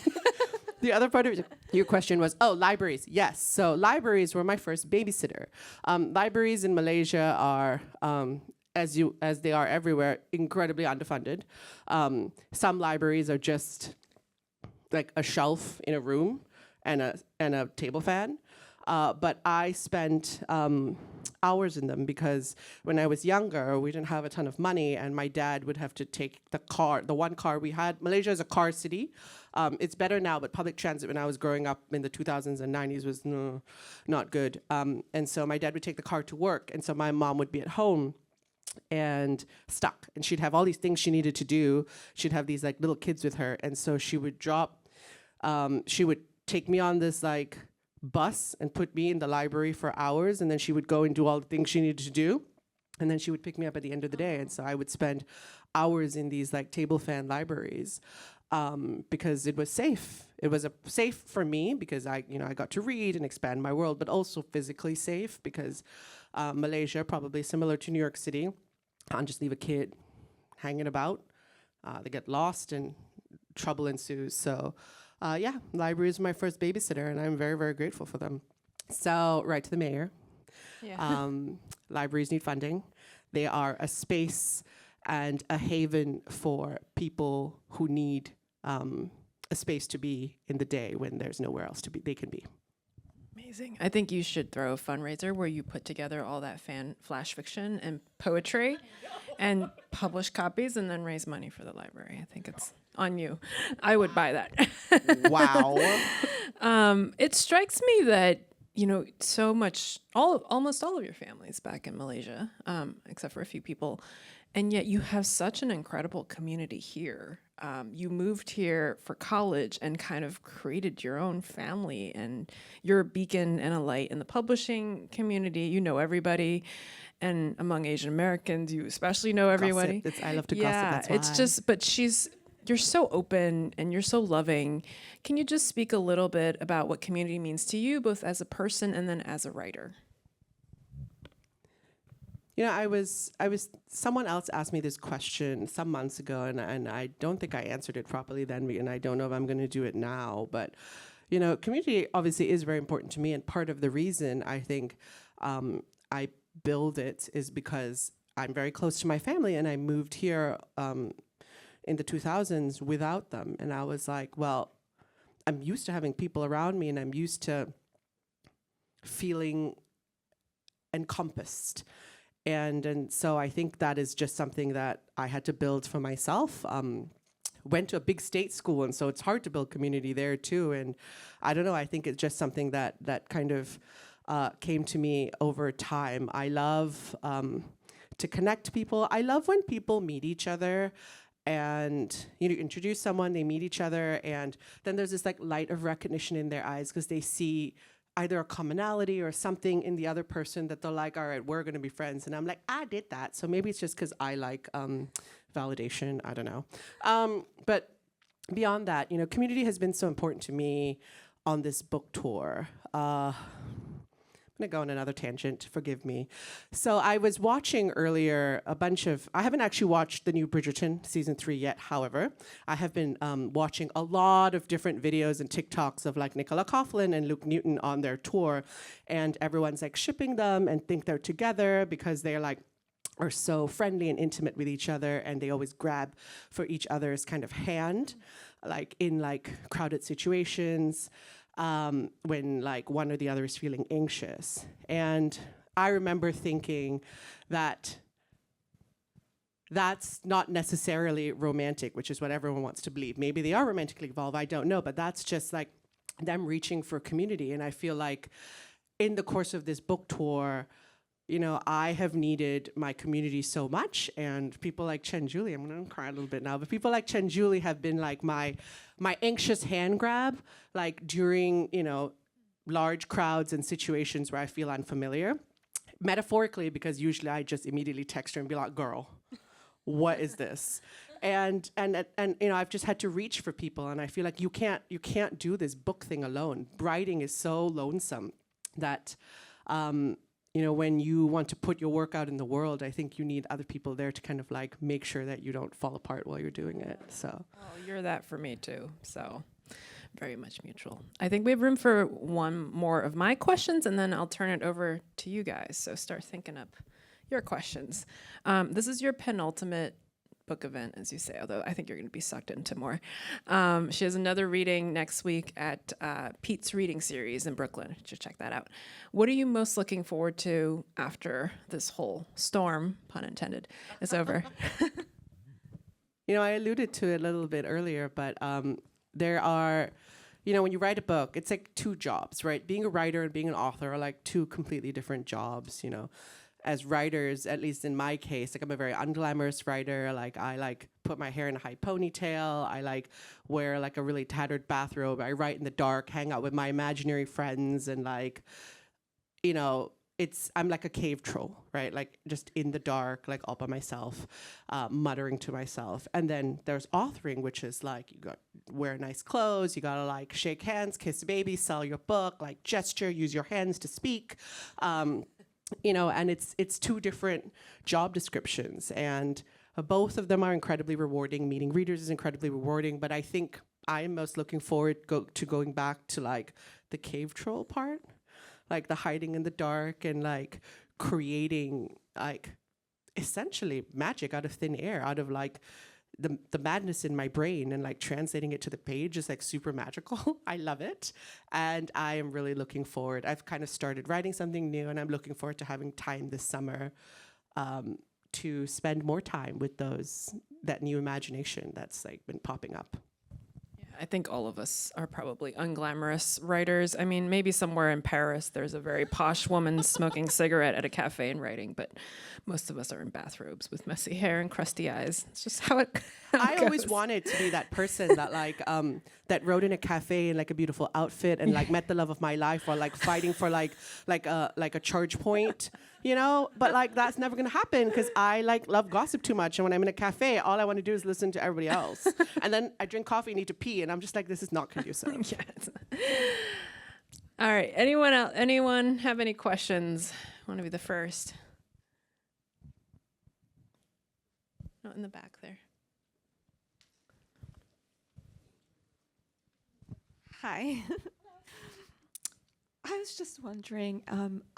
[SPEAKER 3] the other part of your question was, libraries. Yes, so libraries were my first babysitter. Libraries in Malaysia are, as they are everywhere, incredibly underfunded. Some libraries are just like a shelf in a room and a table fan. But I spent hours in them because when I was younger, we didn't have a ton of money, and my dad would have to take the one car we had. Malaysia is a car city. It's better now, but public transit when I was growing up in the 2000s and 90s was not good. And so my dad would take the car to work, and so my mom would be at home and stuck, and she'd have all these things she needed to do. She'd have these like little kids with her, and so she would take me on this like bus and put me in the library for hours, and then she would go and do all the things she needed to do, and then she would pick me up at the end of the day. And so I would spend hours in these like table fan libraries because it was safe. It was safe for me because I got to read and expand my world, but also physically safe because Malaysia, probably similar to New York City, can't just leave a kid hanging about. They get lost and trouble ensues. So library is my first babysitter, and I'm very, very grateful for them. So, right to the mayor. Yeah. Libraries need funding. They are a space and a haven for people who need a space to be in the day when there's nowhere else to be. They can be.
[SPEAKER 2] Amazing. I think you should throw a fundraiser where you put together all that fan flash fiction and poetry and publish copies and then raise money for the library. I think it's on you. I would buy that.
[SPEAKER 3] Wow.
[SPEAKER 2] It strikes me that, almost all of your family's back in Malaysia, except for a few people, and yet you have such an incredible community here. You moved here for college and kind of created your own family, and you're a beacon and a light in the publishing community. You know everybody, and among Asian Americans, you especially know everybody.
[SPEAKER 3] I love to gossip. That's why.
[SPEAKER 2] It's just, but you're so open and you're so loving. Can you just speak a little bit about what community means to you, both as a person and then as a writer?
[SPEAKER 3] Someone else asked me this question some months ago, and I don't think I answered it properly then, and I don't know if I'm going to do it now. But, community obviously is very important to me, and part of the reason I think I build it is because I'm very close to my family, and I moved here in the 2000s without them. And I was like, well, I'm used to having people around me, and I'm used to feeling encompassed. And so I think that is just something that I had to build for myself. Went to a big state school, and so it's hard to build community there too. And I don't know, I think it's just something that kind of came to me over time. I love to connect people. I love when people meet each other and introduce someone, they meet each other, and then there's this like light of recognition in their eyes because they see either a commonality or something in the other person that they're like, all right, we're going to be friends. And I'm like, I did that. So maybe it's just because I like validation. I don't know. But beyond that, community has been so important to me on this book tour. I'm going to go on another tangent. Forgive me. So I was watching earlier I haven't actually watched the new Bridgerton season 3 yet. However, I have been watching a lot of different videos and TikToks of like Nicola Coughlan and Luke Newton on their tour. And everyone's like shipping them and think they're together because they're like, are so friendly and intimate with each other, and they always grab for each other's kind of hand, like in like crowded situations. When like one or the other is feeling anxious. And I remember thinking that that's not necessarily romantic, which is what everyone wants to believe. Maybe they are romantically involved, I don't know, but that's just like them reaching for community. And I feel like in the course of this book tour, you know, I have needed my community so much, and people like Qian Julie, I'm gonna cry a little bit now, but people like Qian Julie have been like my anxious hand grab, like during, you know, large crowds and situations where I feel unfamiliar. Metaphorically, because usually I just immediately text her and be like, girl, what is this? And you know, I've just had to reach for people, and I feel like you can't do this book thing alone. Writing is so lonesome that you know, when you want to put your work out in the world, I think you need other people there to kind of like make sure that you don't fall apart while you're doing it. So,
[SPEAKER 2] Oh, you're that for me too. So, very much mutual. I think we have room for one more of my questions, and then I'll turn it over to you guys. So, start thinking up your questions. This is your penultimate book event, as you say, although I think you're going to be sucked into more. She has another reading next week at Pete's Reading Series in Brooklyn. You should check that out. What are you most looking forward to after this whole storm, pun intended, is over?
[SPEAKER 3] you know, I alluded to it a little bit earlier, but there are, you know, when you write a book, it's like 2 jobs, right? Being a writer and being an author are like 2 completely different jobs, you know. As writers, at least in my case, like I'm a very unglamorous writer. Like I like put my hair in a high ponytail. I like wear like a really tattered bathrobe. I write in the dark, hang out with my imaginary friends, and like, you know, I'm like a cave troll, right? Like just in the dark, like all by myself, muttering to myself. And then there's authoring, which is like you got wear nice clothes, you gotta like shake hands, kiss babies, sell your book, like gesture, use your hands to speak. You know, and it's 2 different job descriptions, and both of them are incredibly rewarding. Meeting readers is incredibly rewarding, but I think I am most looking forward to going back to like the cave troll part, like the hiding in the dark and like creating like essentially magic out of thin air, out of like the madness in my brain, and like translating it to the page is like super magical. I love it. And I am really looking forward. I've kind of started writing something new, and I'm looking forward to having time this summer to spend more time with that new imagination that's like been popping up.
[SPEAKER 2] I think all of us are probably unglamorous writers. I mean, maybe somewhere in Paris there's a very posh woman smoking cigarette at a cafe and writing, but most of us are in bathrobes with messy hair and crusty eyes. It's just how it
[SPEAKER 3] I
[SPEAKER 2] goes.
[SPEAKER 3] always wanted to be that person that like that wrote in a cafe in like a beautiful outfit and like met the love of my life, or like fighting for like a charge point, you know. But like that's never gonna happen because I like love gossip too much, and when I'm in a cafe, all I want to do is listen to everybody else. And then I drink coffee, need to pee, and I'm just like, this is not conducive.
[SPEAKER 2] Yes. All right. Anyone else? Anyone have any questions? Want to be the first? Not in the back there.
[SPEAKER 4] Hi. I was just wondering,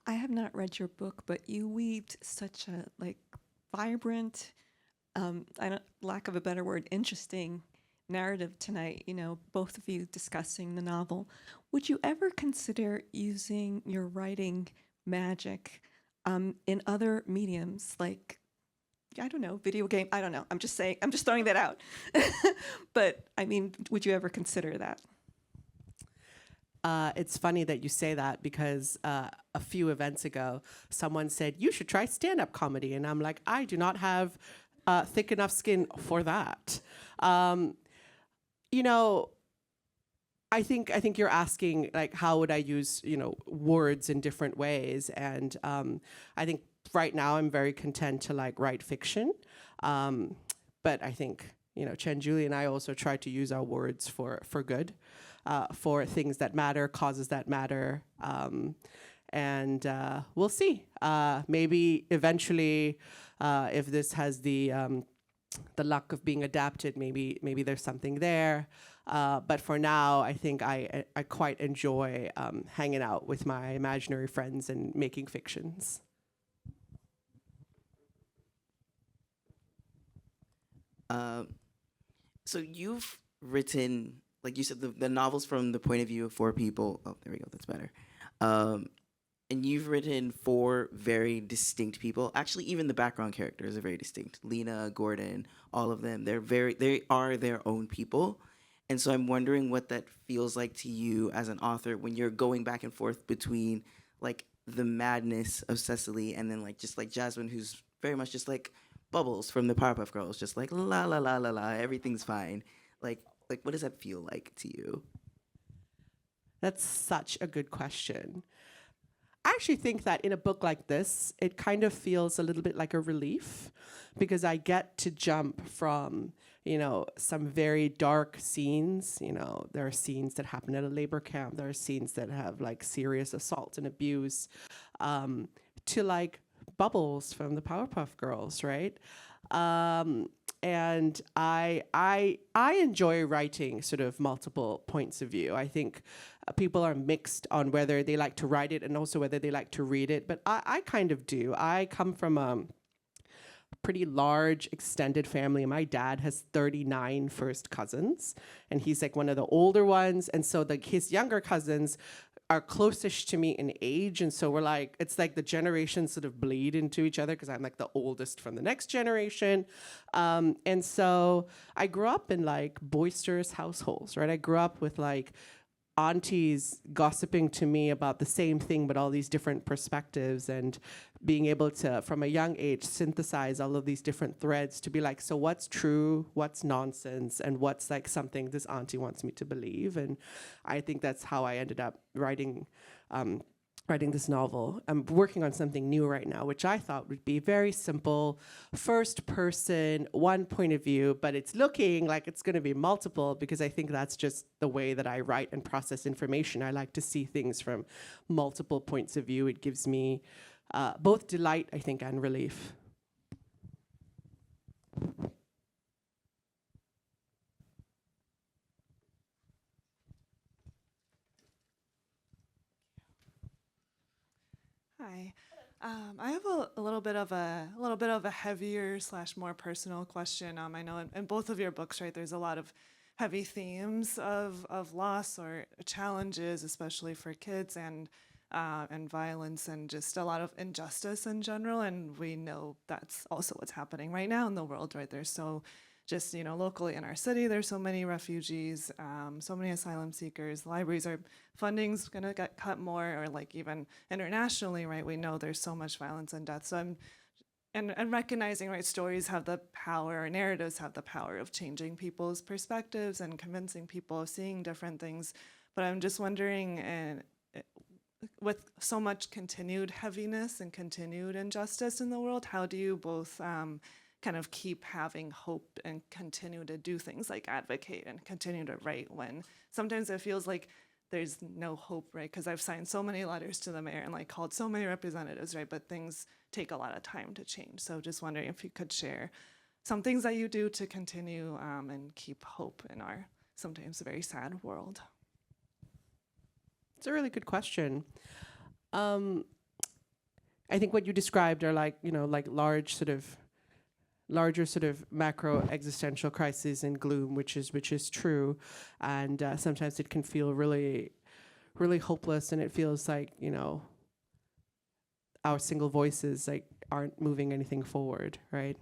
[SPEAKER 4] I have not read your book, but you weaved such a like vibrant, lack of a better word, interesting narrative tonight, you know, both of you discussing the novel. Would you ever consider using your writing magic in other mediums, like, I don't know, video game? I don't know. I'm just saying, I'm just throwing that out. But I mean, would you ever consider that?
[SPEAKER 3] It's funny that you say that because a few events ago, someone said, you should try stand-up comedy. And I'm like, I do not have thick enough skin for that. You know, I think you're asking, like, how would I use, you know, words in different ways? And I think right now I'm very content to, like, write fiction. But I think, you know, Qian Julie and I also try to use our words for good. For things that matter, causes that matter. and we'll see. Maybe eventually, if this has the luck of being adapted, maybe there's something there. But for now, I think I quite enjoy hanging out with my imaginary friends and making fictions.
[SPEAKER 5] So you've written, like you said, the novels from the point of view of 4 people. Oh, there we go. That's better. And you've written 4 very distinct people. Actually, even the background characters are very distinct. Lena, Gordon, all of them. They are their own people. And so I'm wondering what that feels like to you as an author when you're going back and forth between like the madness of Cecily and then like just like Jasmin, who's very much just like Bubbles from the Powerpuff Girls, just like la la la la la, everything's fine. Like what does that feel like to you?
[SPEAKER 3] That's such a good question. I actually think that in a book like this, it kind of feels a little bit like a relief because I get to jump from, some very dark scenes. There are scenes that happen at a labor camp. There are scenes that have like serious assault and abuse, to like Bubbles from the Powerpuff Girls, right? And I enjoy writing sort of multiple points of view. I think people are mixed on whether they like to write it and also whether they like to read it, but I kind of do. I come from a pretty large extended family. My dad has 39 first cousins, and he's like one of the older ones, and so his younger cousins are closest to me in age, and so it's like the generations sort of bleed into each other because I'm like the oldest from the next generation, and so I grew up in like boisterous households, right? I grew up with like aunties gossiping to me about the same thing but all these different perspectives, and being able to from a young age synthesize all of these different threads to be like, so what's true, what's nonsense, and what's like something this auntie wants me to believe. And I think that's how I ended up writing this novel. I'm working on something new right now, which I thought would be very simple, first person, one point of view, but it's looking like it's going to be multiple because I think that's just the way that I write and process information. I like to see things from multiple points of view. It gives me both delight, I think, and relief.
[SPEAKER 6] Hi. I have a little bit of a heavier / more personal question. I know in both of your books, right, there's a lot of heavy themes of loss or challenges, especially for kids, and violence, and just a lot of injustice in general. And we know that's also what's happening right now in the world, right? There's just locally in our city, there's so many refugees, so many asylum seekers. Libraries funding's gonna get cut more, or like even internationally, right? We know there's so much violence and death. So and recognizing, right, stories have the power, or narratives have the power of changing people's perspectives and convincing people of seeing different things. But I'm just wondering, and with so much continued heaviness and continued injustice in the world, how do you both kind of keep having hope and continue to do things like advocate and continue to write when sometimes it feels like there's no hope, right? Because I've signed so many letters to the mayor and like called so many representatives, right? But things take a lot of time to change. So just wondering if you could share some things that you do to continue and keep hope in our sometimes very sad world.
[SPEAKER 3] It's a really good question. I think what you described are like larger sort of macro existential crises and gloom, which is true, and sometimes it can feel really, really hopeless, and it feels like our single voices like aren't moving anything forward, right?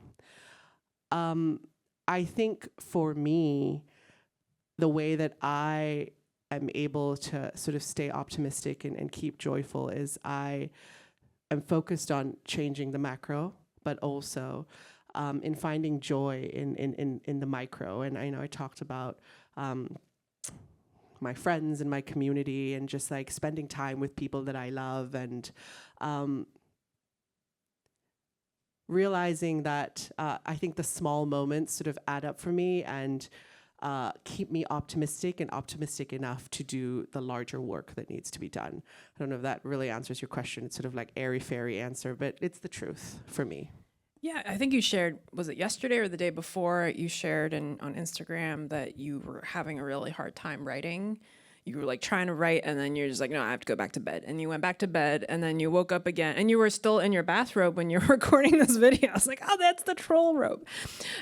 [SPEAKER 3] I think for me, the way that I am able to sort of stay optimistic and keep joyful is I am focused on changing the macro, but also in finding joy in the micro. And I talked about my friends and my community and just like spending time with people that I love, and realizing that I think the small moments sort of add up for me, and keep me optimistic and optimistic enough to do the larger work that needs to be done. I don't know if that really answers your question. It's sort of like airy-fairy answer, but it's the truth for me.
[SPEAKER 2] Yeah, I think you shared, was it yesterday or the day before, you shared on Instagram that you were having a really hard time writing. You were like trying to write and then you're just like, no, I have to go back to bed. And you went back to bed and then you woke up again and you were still in your bathrobe when you were recording this video. I was like, oh, that's the troll robe.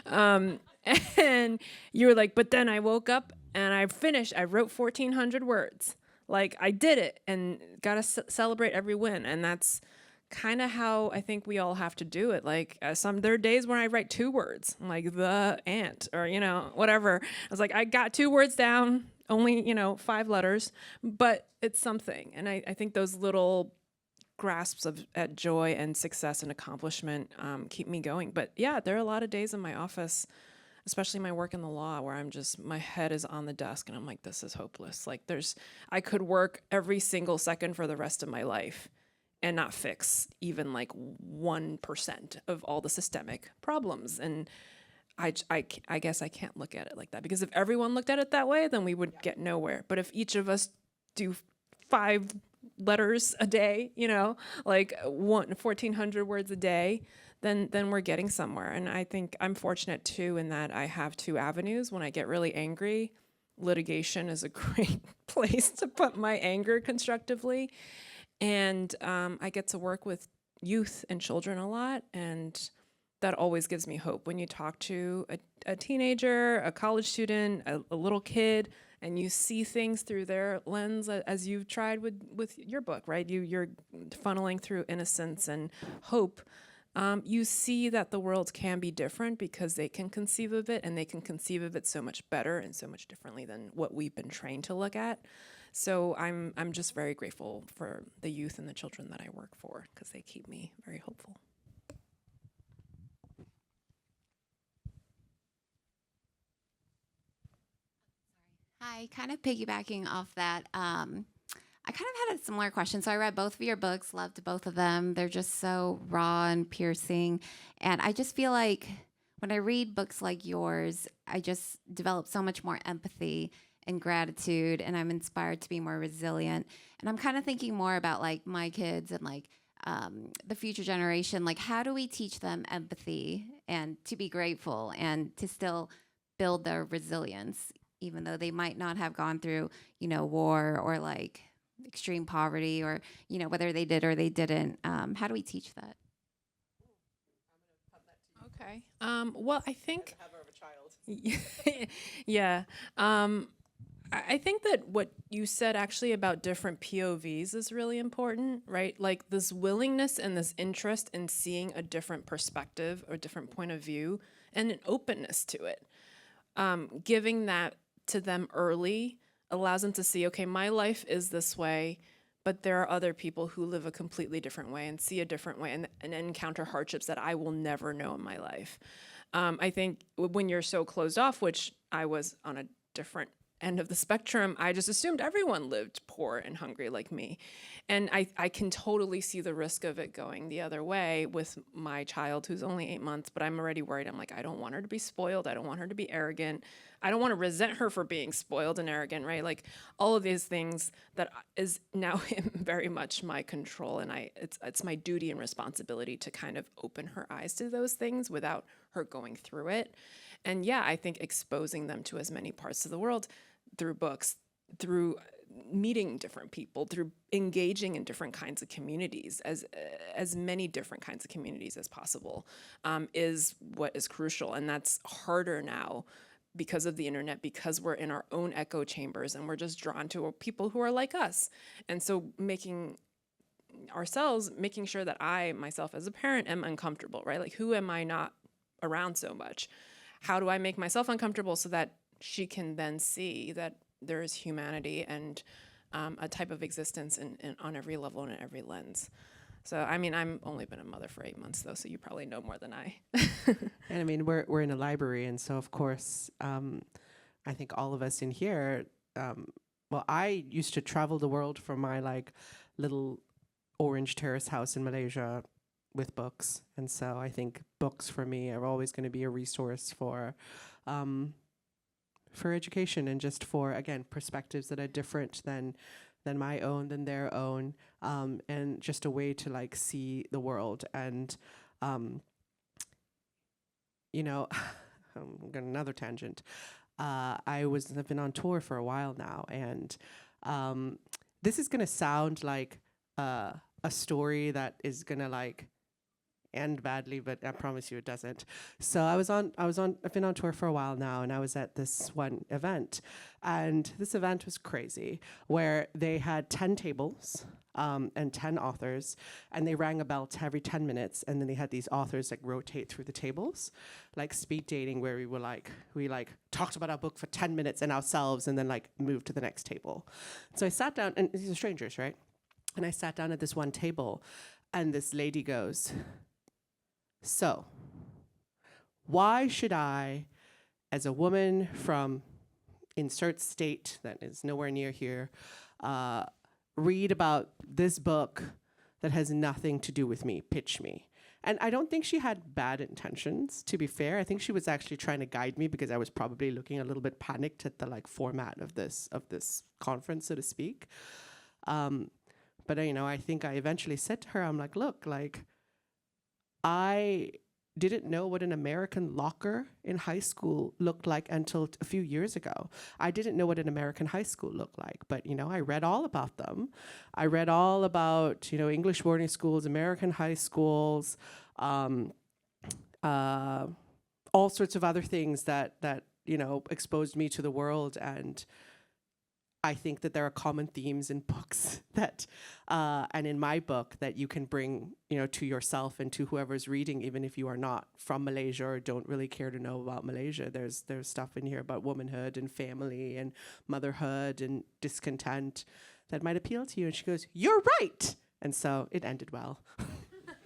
[SPEAKER 2] And you were like, but then I woke up and I finished, I wrote 1,400 words. Like I did it and got to celebrate every win. And that's kind of how I think we all have to do it. Like there are days when I write 2 words, like the ant or, whatever. I was like, I got 2 words down, only, 5 letters, but it's something. And I think those little grasps at joy and success and accomplishment keep me going. But yeah, there are a lot of days in my office, especially my work in the law, where my head is on the desk and I'm like, this is hopeless. Like I could work every single second for the rest of my life and not fix even like 1% of all the systemic problems. And I guess I can't look at it like that, because if everyone looked at it that way, then we would get nowhere. But if each of us do 5 letters a day, like 1,400 words a day, then we're getting somewhere. And I think I'm fortunate too in that I have 2 avenues. When I get really angry, litigation is a great place to put my anger constructively. And I get to work with youth and children a lot, and that always gives me hope. When you talk to a teenager, a college student, a little kid, and you see things through their lens, as you've tried with your book, right? You're funneling through innocence and hope. You see that the world can be different because they can conceive of it, and they can conceive of it so much better and so much differently than what we've been trained to look at. So I'm just very grateful for the youth and the children that I work for, because they keep me very hopeful.
[SPEAKER 7] Hi, kind of piggybacking off that, I kind of had a similar question. So I read both of your books, loved both of them. They're just so raw and piercing. And I just feel like when I read books like yours, I just develop so much more empathy and gratitude, and I'm inspired to be more resilient. And I'm kind of thinking more about like my kids and like the future generation. Like, how do we teach them empathy and to be grateful and to still build their resilience, even though they might not have gone through, war or like extreme poverty, or, whether they did or they didn't. How do we teach that?
[SPEAKER 2] Okay. Well, I think. Have her of a child. Yeah. I think that what you said actually about different POVs is really important, right? Like this willingness and this interest in seeing a different perspective or different point of view, and an openness to it. Giving that to them early allows them to see, okay, my life is this way, but there are other people who live a completely different way and see a different way and encounter hardships that I will never know in my life. I think when you're so closed off, which I was on a different end of the spectrum, I just assumed everyone lived poor and hungry like me. And I can totally see the risk of it going the other way with my child, who's only 8 months, but I'm already worried. I'm like, I don't want her to be spoiled. I don't want her to be arrogant. I don't want to resent her for being spoiled and arrogant, right? Like all of these things that is now in very much my control. And it's my duty and responsibility to kind of open her eyes to those things without her going through it. And yeah, I think exposing them to as many parts of the world through books, through meeting different people, through engaging in different kinds of communities, as many different kinds of communities as possible, is what is crucial. And that's harder now because of the internet, because we're in our own echo chambers and we're just drawn to people who are like us. And so making sure that I, myself as a parent, am uncomfortable, right? Like, who am I not around so much? How do I make myself uncomfortable so that she can then see that there is humanity and a type of existence on every level and in every lens. So, I mean, I'm only been a mother for 8 months, though, so you probably know more than I.
[SPEAKER 3] And I mean, we're in a library, and so of course, I think all of us in here. Well, I used to travel the world from my like little orange terrace house in Malaysia with books, and so I think books for me are always going to be a resource for education and just for, again, perspectives that are different than my own, than their own, and just a way to like see the world. And you know, I'm going another tangent. I've been on tour for a while now, and this is going to sound like a story that is going to like end badly, but I promise you it doesn't. So I've been on tour for a while now, and I was at this one event, and this event was crazy, where they had 10 tables and 10 authors, and they rang a bell every 10 minutes, and then they had these authors like rotate through the tables, like speed dating, where we talked about our book for 10 minutes and ourselves, and then like moved to the next table. So I sat down, and these are strangers, right? And I sat down at this one table, and this lady goes, "So, why should I, as a woman from insert state that is nowhere near here, read about this book that has nothing to do with me? Pitch me." And I don't think she had bad intentions, to be fair. I think she was actually trying to guide me, because I was probably looking a little bit panicked at the like format of this conference, so to speak. But you know, I think I eventually said to her, I'm like, look, like, I didn't know what an American locker in high school looked like until a few years ago. I didn't know what an American high school looked like, but, you know, I read all about them. I read all about, you know, English boarding schools, American high schools, all sorts of other things that, you know, exposed me to the world. And I think that there are common themes in books that, and in my book, that you can bring, you know, to yourself and to whoever's reading, even if you are not from Malaysia or don't really care to know about Malaysia. There's stuff in here about womanhood and family and motherhood and discontent that might appeal to you. And she goes, "You're right." And so it ended well.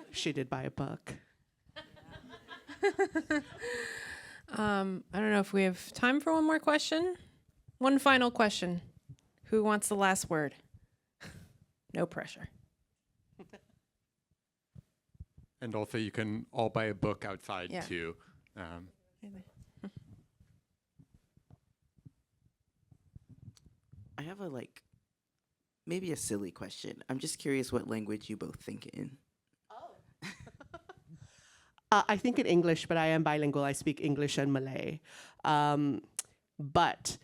[SPEAKER 3] She did buy a book.
[SPEAKER 2] I don't know if we have time for one more question. One final question. Who wants the last word? No pressure.
[SPEAKER 8] And also, you can all buy a book outside
[SPEAKER 2] Yeah.
[SPEAKER 8] too.
[SPEAKER 5] I have maybe a silly question. I'm just curious what language you both think in.
[SPEAKER 3] I think in English, but I am bilingual. I speak English and Malay. But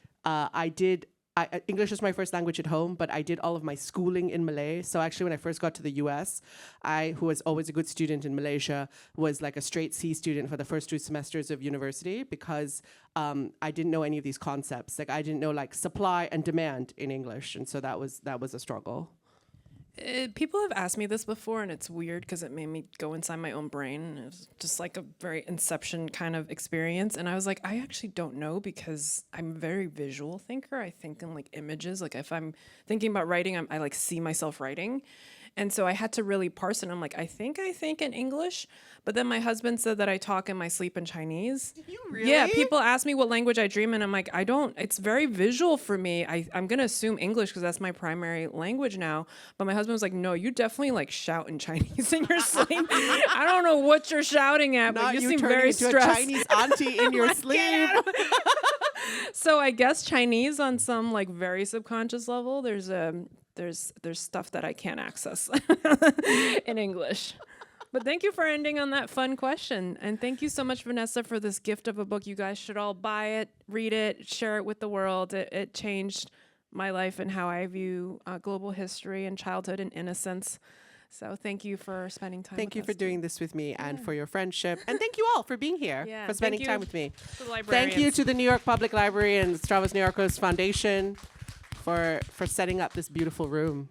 [SPEAKER 3] English is my first language at home, but I did all of my schooling in Malay. So actually, when I first got to the US, who was always a good student in Malaysia, was like a straight C student for the first 2 semesters of university, because I didn't know any of these concepts. Like, I didn't know like supply and demand in English. And so that was a struggle.
[SPEAKER 2] People have asked me this before, and it's weird because it made me go inside my own brain. It was just like a very Inception kind of experience. And I was like, I actually don't know, because I'm a very visual thinker. I think in like images. Like if I'm thinking about writing, I like see myself writing. And so I had to really parse it. I'm like, I think in English. But then my husband said that I talk in my sleep in Chinese.
[SPEAKER 3] You really?
[SPEAKER 2] Yeah, people ask me what language I dream in. I'm like, I don't. It's very visual for me. I'm going to assume English because that's my primary language now. But my husband was like, no, you definitely like shout in Chinese in your sleep. I don't know what you're shouting at, but you seem very
[SPEAKER 3] into
[SPEAKER 2] stressed.
[SPEAKER 3] a Chinese auntie in your sleep.
[SPEAKER 2] So I guess Chinese on some like very subconscious level, there's stuff that I can't access in English. But thank you for ending on that fun question. And thank you so much, Vanessa, for this gift of a book. You guys should all buy it, read it, share it with the world. It changed my life and how I view global history and childhood and innocence. So thank you for spending time with us.
[SPEAKER 3] Thank you for doing this with me and for your friendship. And thank you all for being here, for spending time with me. Thank you to the New York Public Library and Stravos New Yorkos Foundation for setting up this beautiful room.